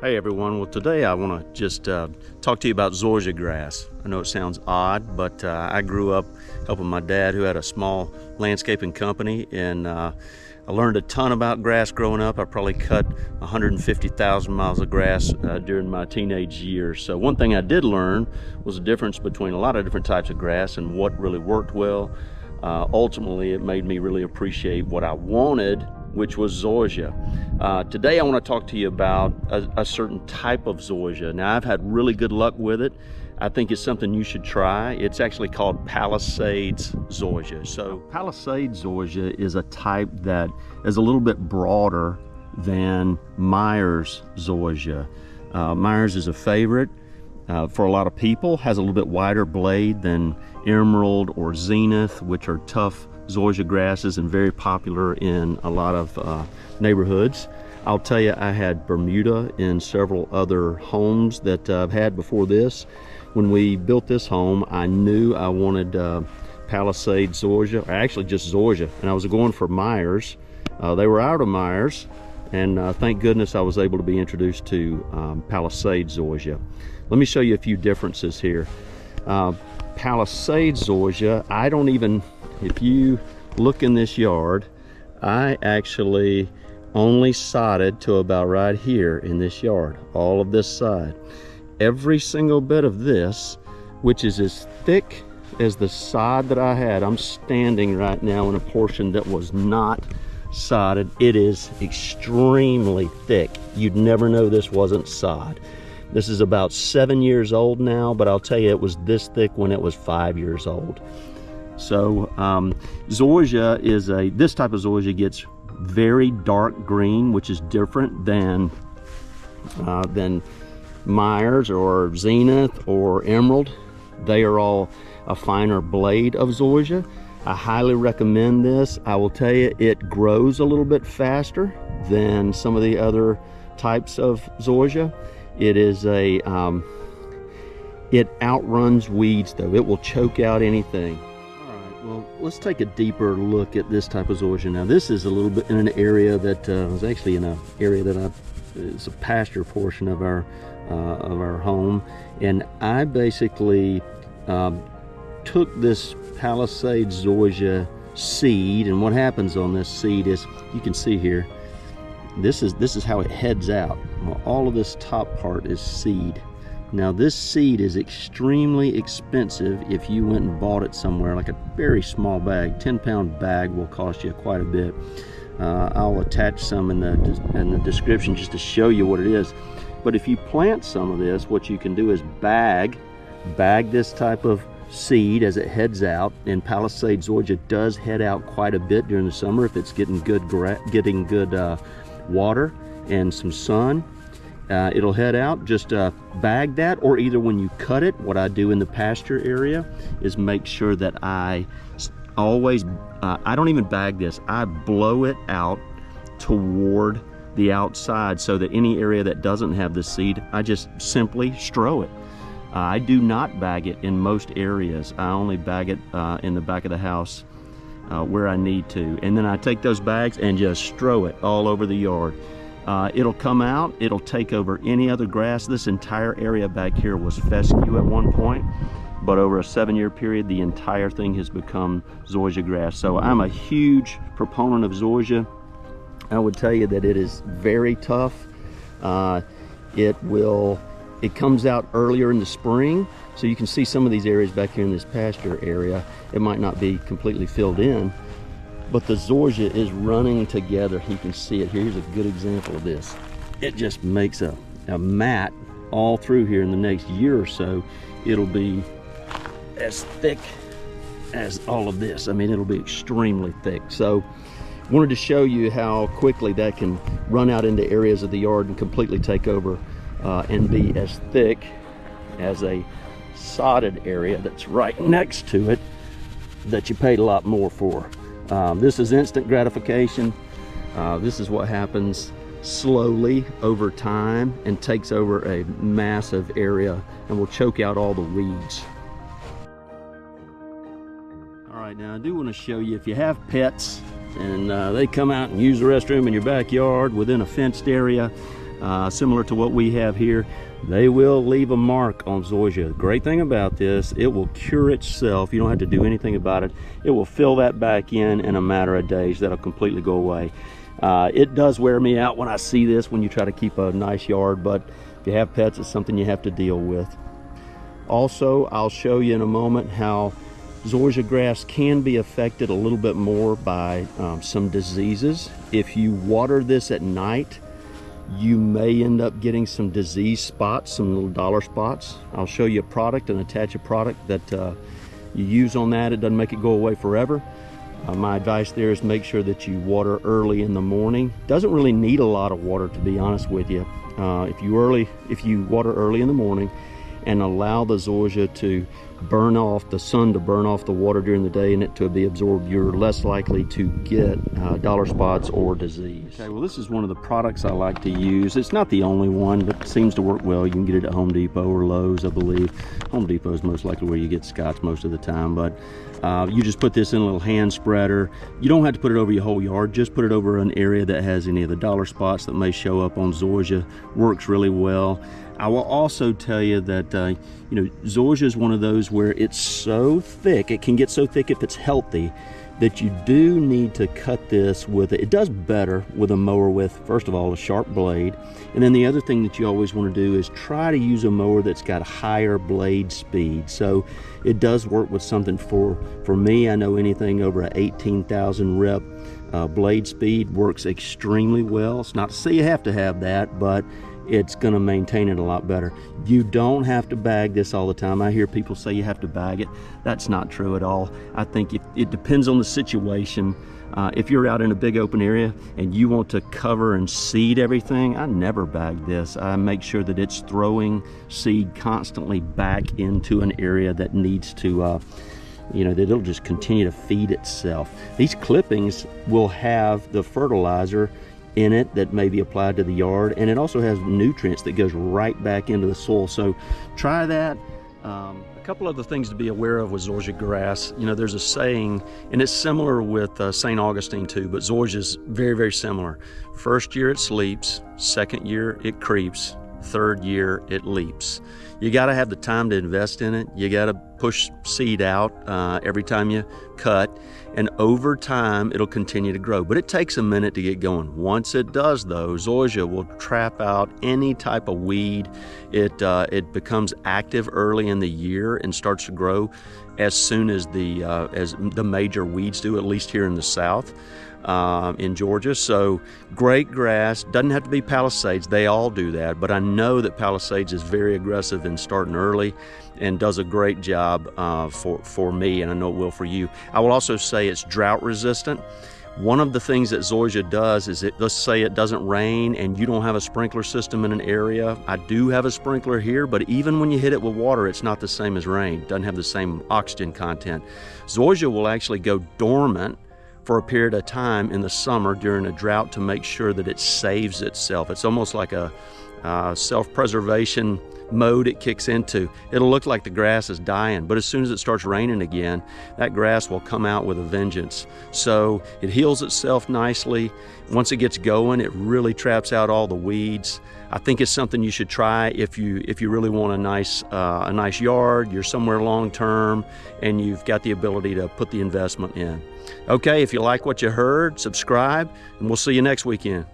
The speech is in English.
Hey everyone, well today I want to just talk to you about Zoysia grass. I know it sounds odd, but I grew up helping my dad who had a small landscaping company, and I learned a ton about grass growing up. I probably cut 150,000 miles of grass during my teenage years. So one thing I did learn was the difference between a lot of different types of grass and what really worked well. Ultimately, it made me really appreciate what I wanted, which was Zoysia. Today I want to talk to you about a certain type of Zoysia. Now, I've had really good luck with it. I think it's something you should try. It's actually called Palisades Zoysia. So Palisades Zoysia is a type that is a little bit broader than Myers Zoysia. Myers is a favorite for a lot of people, has a little bit wider blade than Emerald or Zenith, which are tough Zoysia grasses and very popular in a lot of neighborhoods. I'll tell you, I had Bermuda in several other homes that I've had before this. When we built this home, I knew I wanted Palisades Zoysia, or actually just Zoysia, and I was going for Myers. They were out of Myers, and thank goodness I was able to be introduced to Palisades Zoysia. Let me show you a few differences here. Palisades Zoysia, I don't even, if you look in this yard, I actually only sodded to about right here in this yard, all of this side. Every single bit of this, which is as thick as the sod that I had, I'm standing right now in a portion that was not sodded. It is extremely thick. You'd never know this wasn't sod. This is about 7 years old now, but I'll tell you, it was this thick when it was 5 years old. So Zoysia is this type of Zoysia gets very dark green, which is different than Myers or Zenith or Emerald. They are all a finer blade of Zoysia. I highly recommend this. I will tell you, it grows a little bit faster than some of the other types of Zoysia. It is it outruns weeds though. It will choke out anything. Well, let's take a deeper look at this type of Zoysia. Now, this is a little bit in an area that was actually in an area that it's a pasture portion of our home, and I basically took this Palisades Zoysia seed, and what happens on this seed is, you can see here, this is how it heads out. Well, all of this top part is seed. Now, this seed is extremely expensive if you went and bought it somewhere, like a very small bag. 10-pound bag will cost you quite a bit. I'll attach some in the description just to show you what it is. But if you plant some of this, what you can do is bag this type of seed as it heads out. And Palisades Zoysia does head out quite a bit during the summer if it's getting good water and some sun. It'll head out. Just bag that, or either when you cut it, what I do in the pasture area is make sure that I always, I don't even bag this, I blow it out toward the outside so that any area that doesn't have the seed, I just simply strow it. I do not bag it in most areas. I only bag it in the back of the house where I need to. And then I take those bags and just strow it all over the yard. It'll come out, it'll take over any other grass. This entire area back here was fescue at one point, but over a 7-year period, the entire thing has become Zoysia grass. So I'm a huge proponent of Zoysia. I would tell you that it is very tough. It comes out earlier in the spring, so you can see some of these areas back here in this pasture area. It might not be completely filled in, but the Zoysia is running together. You can see it here. Here's a good example of this. It just makes a mat all through here. In the next year or so, it'll be as thick as all of this. I mean, it'll be extremely thick. So wanted to show you how quickly that can run out into areas of the yard and completely take over and be as thick as a sodded area that's right next to it that you paid a lot more for. This is instant gratification. This is what happens slowly over time and takes over a massive area and will choke out all the weeds. All right, now I do want to show you, if you have pets and they come out and use the restroom in your backyard within a fenced area, similar to what we have here, they will leave a mark on zoysia. The great thing about this, it will cure itself. You don't have to do anything about it. It will fill that back in a matter of days. That'll completely go away. It does wear me out when I see this, when you try to keep a nice yard, but if you have pets, it's something you have to deal with. Also, I'll show you in a moment how zoysia grass can be affected a little bit more by some diseases. If you water this at night, you may end up getting some disease spots, some little dollar spots. I'll show you a product and attach a product that you use on that. It doesn't make it go away forever. My advice there is make sure that you water early in the morning. Doesn't really need a lot of water, to be honest with you. If you water early in the morning and allow the zoysia to burn off, the sun to burn off the water during the day and it to be absorbed, you're less likely to get dollar spots or disease. Okay, well, this is one of the products I like to use. It's not the only one, but it seems to work well. You can get it at Home Depot or Lowe's, I believe. Home Depot is most likely where you get Scott's most of the time, but you just put this in a little hand spreader. You don't have to put it over your whole yard, just put it over an area that has any of the dollar spots that may show up on zoysia. Works really well. I will also tell you that zoysia is one of those where it's so thick, it can get so thick if it's healthy, that you do need to cut this with it. It does better with a mower with, first of all, a sharp blade. And then the other thing that you always want to do is try to use a mower that's got higher blade speed. So it does work with something for me. I know anything over an 18,000 rep blade speed works extremely well. It's not to say you have to have that, but it's going to maintain it a lot better. You don't have to bag this all the time. I hear people say you have to bag it. That's not true at all. I think it depends on the situation. If you're out in a big open area and you want to cover and seed everything, I never bag this. I make sure that it's throwing seed constantly back into an area that needs to that it'll just continue to feed itself. These clippings will have the fertilizer in it that may be applied to the yard, and it also has nutrients that goes right back into the soil. So try that. A couple other things to be aware of with zoysia grass. There's a saying, and it's similar with St. Augustine too, but zoysia is very, very similar. First year it sleeps, second year it creeps, third year it leaps. You got to have the time to invest in it. You got to push seed out every time you cut, and over time it'll continue to grow, but it takes a minute to get going. Once it does though, zoysia will trap out any type of weed. It becomes active early in the year and starts to grow as soon as the major weeds do, at least here in the South. In Georgia. So great grass. Doesn't have to be Palisades, they all do that, but I know that Palisades is very aggressive in starting early and does a great job for me, and I know it will for you. I will also say it's drought resistant. One of the things that zoysia does is, let's say it doesn't rain and you don't have a sprinkler system in an area. I do have a sprinkler here, but even when you hit it with water, it's not the same as rain. It doesn't have the same oxygen content. Zoysia will actually go dormant for a period of time in the summer during a drought to make sure that it saves itself. It's almost like a self-preservation mode it kicks into. It'll look like the grass is dying, but as soon as it starts raining again, that grass will come out with a vengeance. So it heals itself nicely. Once it gets going, it really traps out all the weeds. I think it's something you should try if you really want a nice yard, you're somewhere long term, and you've got the ability to put the investment in. Okay, if you like what you heard, subscribe, and we'll see you next weekend.